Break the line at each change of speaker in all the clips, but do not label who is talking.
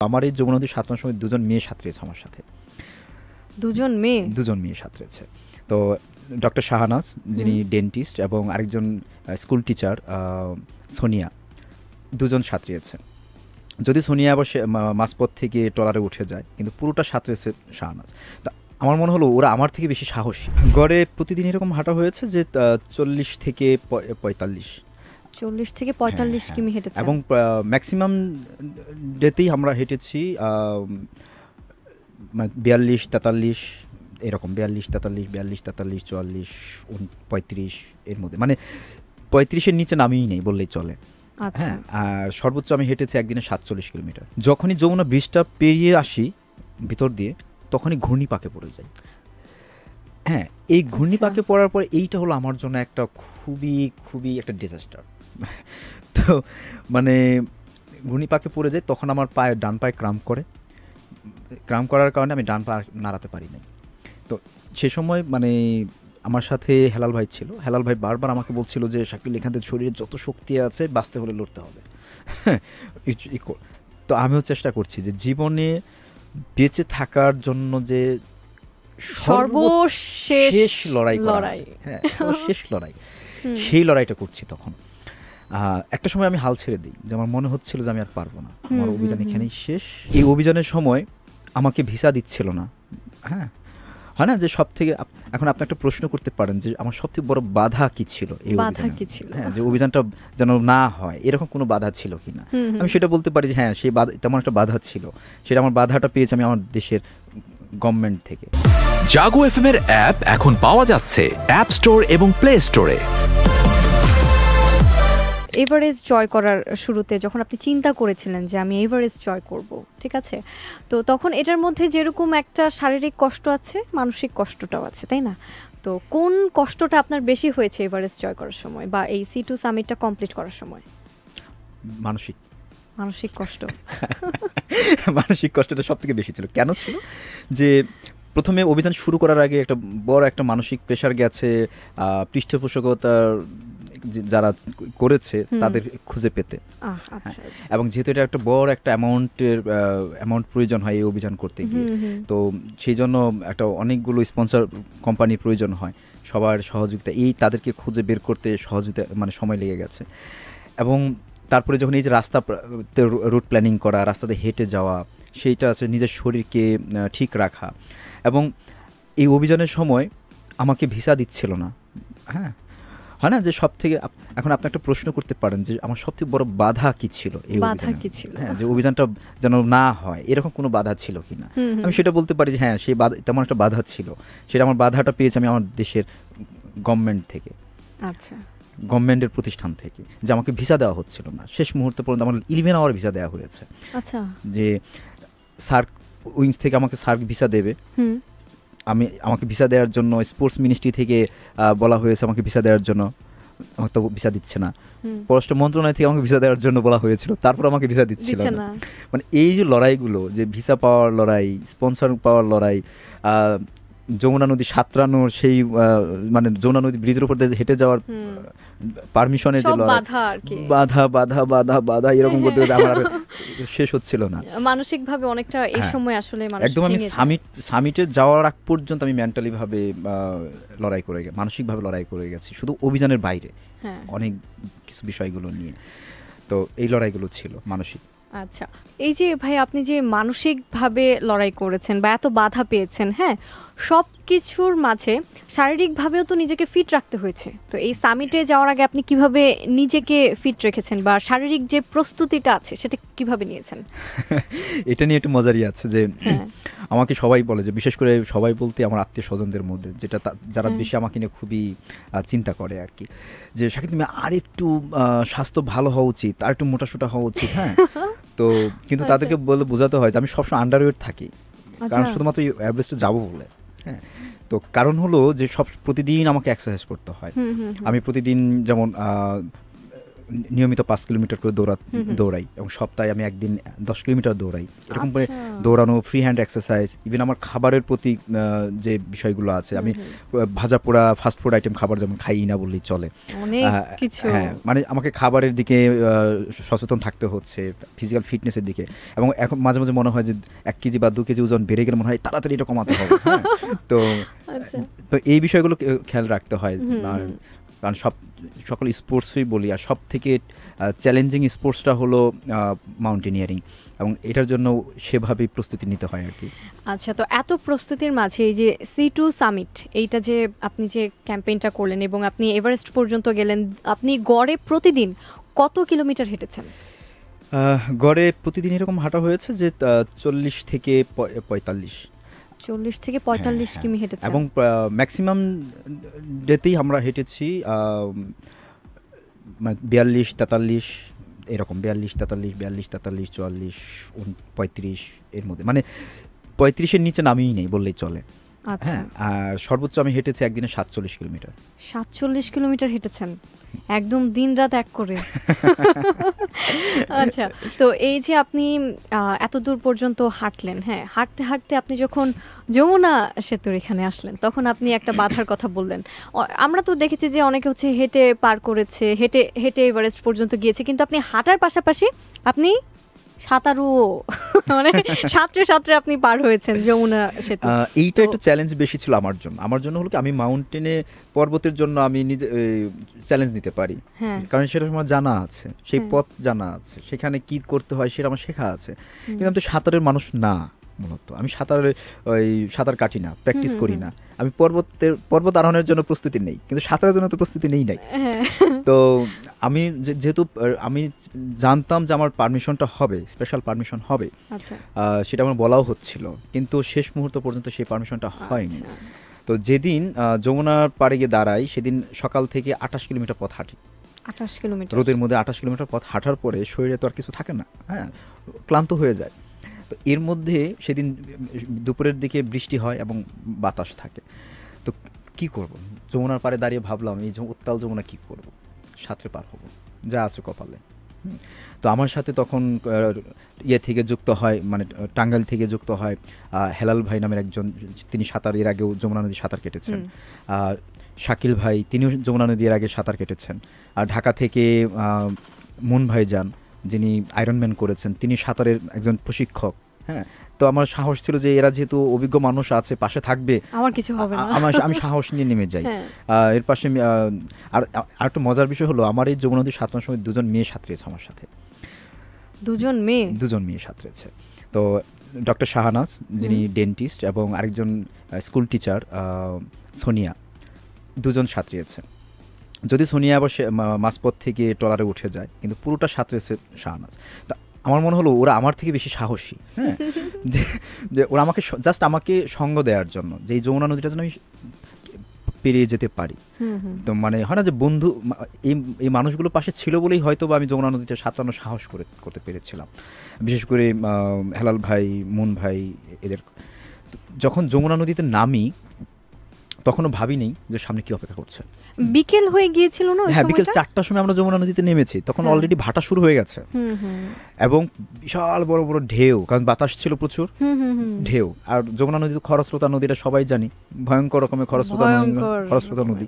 আমার এই যমুনা নদী সাঁতরানোর সময় দুজন মেয়ে সাঁতরিয়েছে আমার সাথে। দুজন মেয়ে সাঁতরেছে। তো ডক্টর শাহানাজ যিনি ডেন্টিস্ট এবং আরেকজন স্কুল টিচার সোনিয়া, দুজন সাঁতরিয়েছে। যদি সোনিয়া আবার মাঝপথ থেকে ট্রলারে উঠে যায়, কিন্তু পুরোটা সাঁতরেছে শাহানাজ। তা আমার মনে হলো ওরা আমার থেকে বেশি সাহসী। গড়ে প্রতিদিন এরকম হাঁটা হয়েছে যে 40 থেকে 45
কিমি হেঁটেছে,
এবং ম্যাক্সিমাম ডেতেই আমরা হেঁটেছি 42, 43 এরকম, 42, 43, 44, 35 এর মধ্যে, মানে 35-এর নিচে নামিই নেই বললেই চলে। হ্যাঁ, আর সর্বোচ্চ আমি হেঁটেছি একদিনে 47 কিলোমিটার। যখনই যমুনা ব্রিজটা পেরিয়ে আসি ভিতর দিয়ে, তখনই ঘূর্ণিপাকে পড়ে যাই। হ্যাঁ, এই ঘূর্ণিপাকে পড়ার পর এইটা হলো আমার জন্য একটা খুবই খুবই একটা ডিজাস্টার। তো মানে ঘূর্ণিপাকে পড়ে যায়, তখন আমার ডান পায়ে ক্রাম্প করার কারণে আমি ডান পা নাড়াতে পারি নাই। তো সে সময় মানে আমার সাথে হেলাল ভাই ছিল। হেলাল ভাই বারবার আমাকে বলছিল যে শাকিল, এখান থেকে শরীরে যত শক্তি আছে বাঁচতে হলে লড়তে হবে। তো আমিও চেষ্টা করছি যে জীবনে বেঁচে থাকার জন্য যে সর্বশেষ লড়াই, হ্যাঁ শেষ লড়াই, সেই লড়াইটা করছি। তখন একটা সময় আমি হাল ছেড়ে দিই, যে আমার মনে হচ্ছিল যে আমি আর পারবো না, আমার অভিযান এখানেই শেষ। এই অভিযানের সময় আমাকে ভিসা দিচ্ছিল না। হ্যাঁ, হয় না যে সব থেকে, এখন আপনি একটা প্রশ্ন করতে পারেন যে আমার সবথেকে বড় বাধা কি ছিল এই অভিযানে? হ্যাঁ, যে অভিযানটা যেন না হয় এরকম কোনো বাধা ছিল কিনা? আমি সেটা বলতে পারি যে হ্যাঁ, সেই তেমন একটা বাধা ছিল। সেটা আমার বাধাটা পেয়েছি আমি আমার দেশের গভর্নমেন্ট থেকে।
জাগো এফএম এর অ্যাপ এখন পাওয়া যাচ্ছে অ্যাপ স্টোর এবং প্লে স্টোরে।
এভারেস্ট জয় করার শুরুতে যখন আপনি চিন্তা করেছিলেন যে আমি এভারেস্ট জয় করব, ঠিক আছে, তো তখন এটার মধ্যে যেরকম একটা শারীরিক কষ্ট আছে, মানসিক কষ্টটাও আছে, তাই না? তো কোন কষ্টটা আপনার বেশি হয়েছে এভারেস্ট জয় করার সময় বা এই C2 সামিটটা কমপ্লিট করার সময়? মানসিক কষ্ট।
মানসিক কষ্টটা সব থেকে বেশি ছিল। কেন ছিল? যে প্রথমে অভিযান শুরু করার আগে একটা বড় একটা মানসিক প্রেশার গেছে পৃষ্ঠপোষকতার যারা করেছে তাদের খুঁজে পেতে। এবং যেহেতু এটা একটা বড় একটা অ্যামাউন্ট প্রয়োজন হয় এই অভিযান করতে গিয়ে, তো সেই জন্য একটা অনেকগুলো স্পন্সর কোম্পানির প্রয়োজন হয়, সবার সহযোগিতা, এই তাদেরকে খুঁজে বের করতে সহযোগিতা মানে সময় লেগে গেছে। এবং তারপরে যখন এই যে রাস্তাতে রুট প্ল্যানিং করা, রাস্তাতে হেঁটে যাওয়া, সেইটা আছে নিজের শরীরকে ঠিক রাখা। এবং এই অভিযানের সময় আমাকে ভিসা দিচ্ছিল না। হ্যাঁ, হয় না যে সব থেকে, এখন আপনি একটা প্রশ্ন করতে পারেন যে আমার সবথেকে বড় বাধা কি ছিল এই অভিযানে? হ্যাঁ, যে অভিযানটা যেন না হয় এরকম কোনো বাধা ছিল কিনা? আমি সেটা বলতে পারি যে হ্যাঁ, সেই তেমন একটা বাধা ছিল। সেটা আমার বাধাটা পেয়েছি আমি আমার দেশের গভর্নমেন্ট থেকে, গভর্নমেন্টের প্রতিষ্ঠান থেকে, যে আমাকে ভিসা দেওয়া হচ্ছিল না। শেষ মুহূর্তে পর্যন্ত আমার 11 আওয়ার ভিসা দেওয়া হয়েছে। যে সার্ক উইংস থেকে আমাকে সার্ক ভিসা দেবে, আমাকে ভিসা দেওয়ার জন্য স্পোর্টস মিনিস্ট্রি থেকে বলা হয়েছে আমাকে ভিসা দেওয়ার জন্য, আমাকে তো ভিসা দিচ্ছে না। পররাষ্ট্র মন্ত্রণালয় থেকে আমাকে ভিসা দেওয়ার জন্য বলা হয়েছিল, তারপর আমাকে ভিসা দিচ্ছিল না। মানে এই যে লড়াইগুলো, যে ভিসা পাওয়ার লড়াই, স্পন্সর পাওয়ার লড়াই, যমুনা নদী সাঁতরানোর সেই মানে যমুনা নদী ব্রিজের উপর দিয়ে হেঁটে যাওয়ার পারমিশনের যে বাধা বাধা বাধা বাধা এরকম করতে আমার শেষ হচ্ছিল না।
মানসিকভাবে অনেকটা এই সময় আসলে
একদম আমি সামিটে যাওয়ার আগ পর্যন্ত আমি মেন্টালি ভাবে মানসিকভাবে লড়াই করে গেছি, শুধু অভিযানের বাইরে অনেক কিছু বিষয়গুলো নিয়ে। তো এই লড়াইগুলো ছিল মানসিক।
আচ্ছা, এই যে ভাই আপনি যে মানসিকভাবে লড়াই করেছেন বা এত বাধা পেয়েছেন, হ্যাঁ, সব কিছুর মাঝে শারীরিকভাবেও তো নিজেকে ফিট রাখতে হয়েছে। তো এই সামিটে যাওয়ার আগে আপনি কিভাবে নিজেকে ফিট রেখেছেন বা শারীরিক যে প্রস্তুতিটা আছে সেটা কিভাবে নিয়েছেন?
এটা নিয়ে একটু মজারই আছে যে আমাকে সবাই বলে, যে বিশেষ করে সবাই বলতে আমার আত্মীয় স্বজনদের মধ্যে, যেটা যারা বেশি আমাকে নিয়ে খুবই চিন্তা করে আর কি, যে শাকিল তুমি আর একটু স্বাস্থ্য ভালো হওয়া উচিত, আর একটু মোটাসোটা হওয়া উচিত। হ্যাঁ, তো কিন্তু তাদেরকে বলে বোঝাতে হয় যে আমি সবসময় আন্ডারওয়েট থাকি, কারণ শুধুমাত্র এভারেস্টে যাবো বলে। হ্যাঁ, তো কারণ হলো যে প্রতিদিন আমাকে এক্সারসাইজ করতে হয়। আমি প্রতিদিন যেমন নিয়মিত 5 কিলোমিটার করে দৌড়াই এবং সপ্তাহে আমি একদিন 10 কিলোমিটার দৌড়াই। এরকম করে
আচ্ছা।
দৌড়ানো, ফ্রি হ্যান্ড এক্সারসাইজ, ইভেন আমার খাবারের প্রতি যে বিষয়গুলো আছে, আমি ভাজা পোড়া ফাস্ট ফুড আইটেম খাবার যেমন খাই না বললেই চলে।
অনেক কিছু।
হ্যাঁ, মানে আমাকে খাবারের দিকে সচেতন থাকতে হচ্ছে, ফিজিক্যাল ফিটনেসের দিকে। এবং এখন মাঝে মাঝে মনে হয় যে 1 কেজি বা 2 কেজি ওজন বেড়ে গেলে মনে হয় তাড়াতাড়ি এটা কমাতে হবে। হ্যাঁ, তো
আচ্ছা।
তো এই বিষয়গুলো খেয়াল রাখতে হয়। আর কারণ সকল স্পোর্টসই বলি, আর সব থেকে চ্যালেঞ্জিং স্পোর্টসটা হলো মাউন্টেনিয়ারিং, এবং এটার জন্য সেভাবেই প্রস্তুতি নিতে হয় আর কি।
আচ্ছা, তো এত প্রস্তুতির মাঝে এই যে C2 সামিট, এইটা যে আপনি যে ক্যাম্পেইনটা করলেন এবং আপনি এভারেস্ট পর্যন্ত গেলেন, আপনি গড়ে প্রতিদিন কত কিলোমিটার হেঁটেছেন?
গড়ে প্রতিদিন এরকম হাঁটা হয়েছে যে 40 থেকে 45।
40 থেকে 45 কিমি হেঁটেছেন।
এবং ম্যাক্সিমাম ডেতেই আমরা হেঁটেছি 42, 43 এরকম, 42, 43, 42, 43, 44, 35 এর মধ্যে, মানে 35-এর নিচে নামিই নেই বললেই চলে।
আচ্ছা।
হ্যাঁ, আর সর্বোচ্চ আমি হেঁটেছি একদিনে 47 কিলোমিটার।
47 কিলোমিটার হেঁটেছেন একদম দিন রাত এক করে। আচ্ছা, তো এই যে আপনি এত দূর পর্যন্ত হাঁটলেন, হ্যাঁ, হাঁটতে হাঁটতে আপনি যখন যমুনা সেতুর এখানে আসলেন তখন আপনি একটা বাধার কথা বললেন। আমরা তো দেখেছি যে অনেকে হচ্ছে হেঁটে পার করেছে, হেঁটে হেঁটে এভারেস্ট পর্যন্ত গিয়েছে, কিন্তু আপনি হাঁটার পাশাপাশি আপনি সাঁতারুও, মানে সাঁতরে সাঁতরে আপনি পার হয়েছেন যমুনা সেতু।
এইটা একটু চ্যালেঞ্জ বেশি ছিল আমার জন্য হলো কি, আমি মাউন্টেনে পর্বতের জন্য আমি নিজে চ্যালেঞ্জ নিতে পারি, কারণ সেটা আমার জানা আছে, সেই পথ জানা আছে, সেখানে কি করতে হয় সেটা আমার শেখা আছে। কিন্তু আমি তো সাঁতারের মানুষ না, মূলত আমি সাঁতার কাটি না, প্র্যাকটিস করি না। আমি পর্বত আরোহণের জন্য প্রস্তুতি নেই, কিন্তু সাঁতারের জন্য তো প্রস্তুতি নেই। তো আমি যেহেতু আমি জানতাম যে আমার পারমিশনটা হবে, স্পেশাল পারমিশন হবে, সেটা আমার বলাও হচ্ছিল, কিন্তু শেষ মুহূর্ত পর্যন্ত সেই পারমিশনটা হয়নি। তো যেদিন যমুনার পাড়ে গিয়ে দাঁড়াই, সেদিন সকাল থেকে 28 কিলোমিটার পথ হাঁটি।
28 কিলোমিটার
রোদের মধ্যে 28 কিলোমিটার পথ হাঁটার পরে শরীরে তো আর কিছু থাকে না, হ্যাঁ, ক্লান্ত হয়ে যায়। তো এর মধ্যে সেদিন দুপুরের দিকে বৃষ্টি হয় এবং বাতাস থাকে। তো কি করব, যমুনার পাড়ে দাঁড়িয়ে ভাবলাম এই উত্তাল যমুনা কি করব, সাঁতরে পার হব, যা আছে কপালে। তো আমার সাথে তখন থেকে যুক্ত হয়, মানে টাঙ্গাইল থেকে যুক্ত হয় হেলাল ভাই নামের একজন, তিনি সাঁতার এর আগেও যমুনা নদী সাঁতার কেটেছেন। শাকিল ভাই, তিনিও যমুনা নদীর আগে সাঁতার কেটেছেন। আর ঢাকা থেকে মুন ভাই যান, যিনি আয়রনম্যান করেছেন, তিনি সাঁতারের একজন প্রশিক্ষক। হ্যাঁ, তো আমার সাহস ছিল যে এরা যেহেতু অভিজ্ঞ মানুষ আছে, পাশে থাকবে,
আমার কিছু হবে না,
আমি সাহস নিয়ে নেমে যাই। এর পাশে আর একটা মজার বিষয় হলো, আমার এই যমুনা নদীর সাঁতরানোর সময় 2 মেয়ে সাঁতরিয়েছে আমার সাথে। 2 মেয়ে সাঁতরেছে। তো ডক্টর শাহানাজ, যিনি ডেন্টিস্ট, এবং আরেকজন স্কুল টিচার সোনিয়া, 2 সাঁতরিয়েছে। যদি সোনিয়া আবার মাঝপথ থেকে ট্রলারে উঠে যায়, কিন্তু পুরোটা সাঁতরেছে শাহানাজ। তো আমার মনে হলো ওরা আমার থেকে বেশি সাহসী, হ্যাঁ, যে ওরা আমাকে সঙ্গ দেওয়ার জন্য, যে এই যমুনা নদীটা যেন আমি পেরিয়ে যেতে পারি। তো মানে হয় না যে বন্ধু, এই মানুষগুলো পাশে ছিল বলেই হয়তো বা আমি যমুনা নদীতে সাঁতরানোর সাহস করতে পেরেছিলাম। বিশেষ করে হেলাল ভাই, মুন ভাই, এদের। যখন যমুনা নদীতে নামি তখনও ভাবিনি যে সামনে কি অপেক্ষা করছে।
বিকেল হয়ে গিয়েছিল না?
হ্যাঁ, বিকেল 4টার সময় আমরা যমুনা নদীতে নেমেছি, তখন অলরেডি ভাটা শুরু হয়ে গেছে, এবং বিশাল বড় বড় ঢেউ, কারণ বাতাস ছিল প্রচুর, ঢেউ। আর যমুনা নদী তো খরস্রোতা নদীটা সবাই জানি, ভয়ঙ্কর রকমের খরস্রোতা নদী।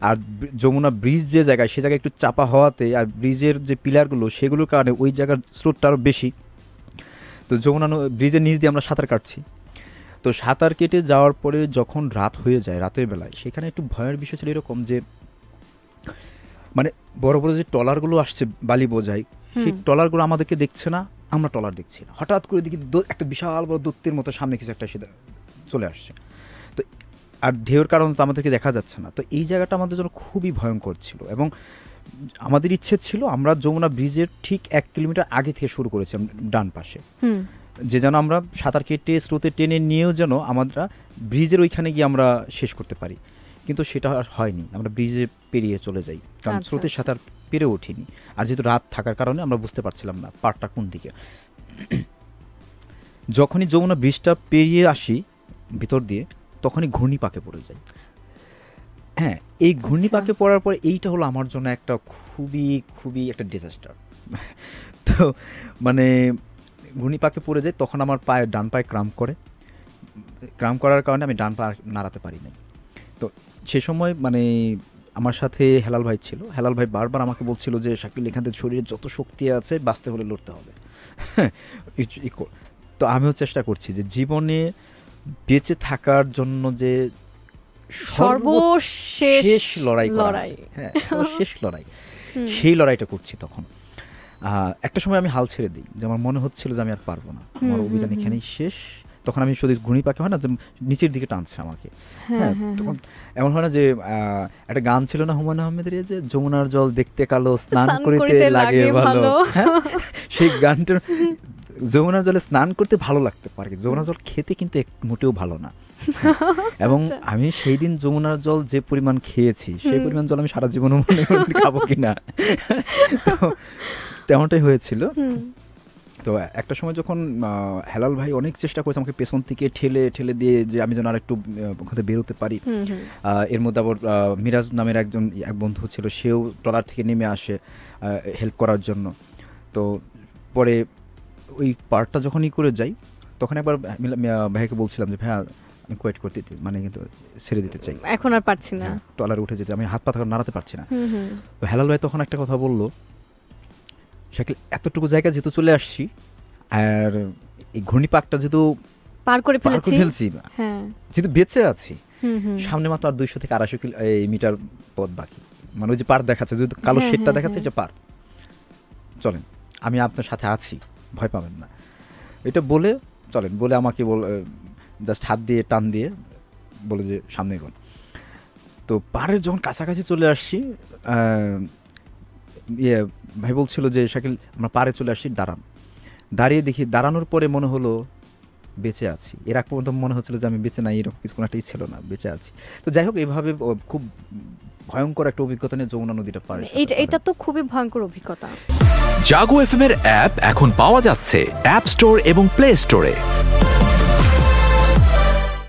আর যমুনা ব্রিজ যে জায়গায়, সে জায়গায় একটু চাপা হওয়াতে, আর ব্রিজের যে পিলারগুলো, সেগুলোর কারণে ওই জায়গার স্রোতটা আরও বেশি। তো যমুনা ব্রিজের নিচ দিয়ে আমরা সাঁতার কাটছি। তো সাঁতার কেটে যাওয়ার পরে যখন রাত হয়ে যায়, রাতের বেলায় সেখানে একটু ভয়ের বিষয় ছিল এরকম যে, মানে বড় বড় যে ট্রলারগুলো আসছে বালি বোঝাই, সেই ট্রলারগুলো আমাদেরকে দেখছে না, আমরা ট্রলার দেখছি না। হঠাৎ করে দেখি একটা বিশাল বড় দূতের মতো সামনে কিছু একটা এসে চলে আসছে। তো আর ঢেউর কারণে তো আমাদেরকে দেখা যাচ্ছে না। তো এই জায়গাটা আমাদের জন্য খুবই ভয়ঙ্কর ছিল, এবং আমাদের ইচ্ছে ছিল আমরা যমুনা ব্রিজের ঠিক 1 কিলোমিটার আগে থেকে শুরু করেছিলাম ডান পাশে, যে যেন আমরা সাঁতার কেটে স্রোতে টেনে নিয়েও যেন আমরা ব্রিজের ওইখানে গিয়ে আমরা শেষ করতে পারি। কিন্তু সেটা আর হয়নি, আমরা ব্রিজে পেরিয়ে চলে যাই, কারণ স্রোতের সাঁতার পেরে ওঠিনি। আর যেহেতু রাত থাকার কারণে আমরা বুঝতে পারছিলাম না পাড়টা কোন দিকে। যখনই যমুনা ব্রিজটা পেরিয়ে আসি ভিতর দিয়ে, তখনই ঘূর্ণিপাকে পড়ে যাই। হ্যাঁ, এই ঘূর্ণিপাকে পড়ার পর এইটা হলো আমার জন্য একটা খুবই খুবই একটা ডিজাস্টার। তো মানে ঘূর্ণিপাকে পড়ে যায়, তখন আমার ডান পায়ে ক্রাম্প করার কারণে আমি ডান পা নাড়াতে পারি নাই। তো সে সময় মানে আমার সাথে হেলাল ভাই ছিল, হেলাল ভাই বারবার আমাকে বলছিল যে শাকিল এখান থেকে শরীরে যত শক্তি আছে বাঁচতে হলে লড়তে হবে। তো আমিও চেষ্টা করছি যে জীবনে বেঁচে থাকার জন্য যে সর্বশেষ লড়াই, হ্যাঁ শেষ লড়াই, সেই লড়াইটা করছি। তখন একটা সময় আমি হাল ছেড়ে দিই, যে আমার মনে হচ্ছিল যে আমি আর পারবো না, আমার অভিযান এখানেই শেষ। তখন আমি শুধু ঘূর্ণিপাকে হয় না যে নিচের দিকে টানছে আমাকে, হ্যাঁ তখন এমন হয় না যে একটা গান ছিল না হুমায়ুন আহমেদের, যে যমুনার জল দেখতে কালো স্নান করিতে লাগে ভালো, সেই গানটার যমুনার জলে স্নান করতে ভালো লাগতে পারে, যমুনার জল খেতে কিন্তু মোটেও ভালো না। এবং আমি সেই দিন যমুনার জল যে পরিমাণ খেয়েছি, সেই পরিমাণ জল আমি সারা জীবন মনে খাবো কিনা, তেমনটাই হয়েছিল। তো একটা সময় যখন হেলাল ভাই অনেক চেষ্টা করেছে আমাকে পেছন থেকে ঠেলে ঠেলে দিয়ে যে আমি যেন আর একটু ওখানে বেরোতে পারি, এর মধ্যে আবার মিরাজ নামের এক বন্ধু ছিল, সেও ট্রলার থেকে নেমে আসে হেল্প করার জন্য। তো পরে ওই পার্টটা যখনই করে যাই, তখন একবার ভাইকে বলছিলাম যে ভাইয়া আমি কোয়েট করতে, মানে কিন্তু ছেড়ে দিতে চাই,
এখন আর পারছি না,
ট্রলারে উঠে যেতে, আমি হাত পা নাড়াতে পারছি না। তো হেলাল ভাই তখন একটা কথা বললো, শাকিল এতটুকু জায়গা যেহেতু চলে আসছি, আর এই ঘূর্ণিপাকটা যেহেতু
পার করে ফেলছি,
যেহেতু বেঁচে আছি, সামনে মাত্র আর 200 থেকে 250 মিটার পথ বাকি, মানে ওই যে পার দেখাচ্ছে, যদি কালো শেডটা দেখাচ্ছে, এটা পার, চলেন আমি আপনার সাথে আছি, ভয় পাবেন না, এটা বলে চলেন বলে আমাকে জাস্ট হাত দিয়ে টান দিয়ে বলে যে সামনে এগোন। তো পাড়ের যখন কাছাকাছি চলে আসছি, ভাই বলছিল যে শাকিল আমরা পাড়ে চলে আসছি, দাঁড়িয়ে দেখি, দাঁড়ানোর পরে মনে হলো বেঁচে আছি। এর আগ পর্যন্ত মনে হচ্ছিল যে আমি বেঁচে নাই, এরকম কিছু কোনো একটাই ছিল না, বেঁচে আছি। তো যাই হোক, এইভাবে খুব ভয়ঙ্কর একটা অভিজ্ঞতা নিয়ে যমুনা নদীটা পারে।
এটা তো খুবই ভয়ঙ্কর অভিজ্ঞতা।
জাগো এফএম এর অ্যাপ এখন পাওয়া যাচ্ছে অ্যাপ স্টোর এবং প্লে স্টোরে।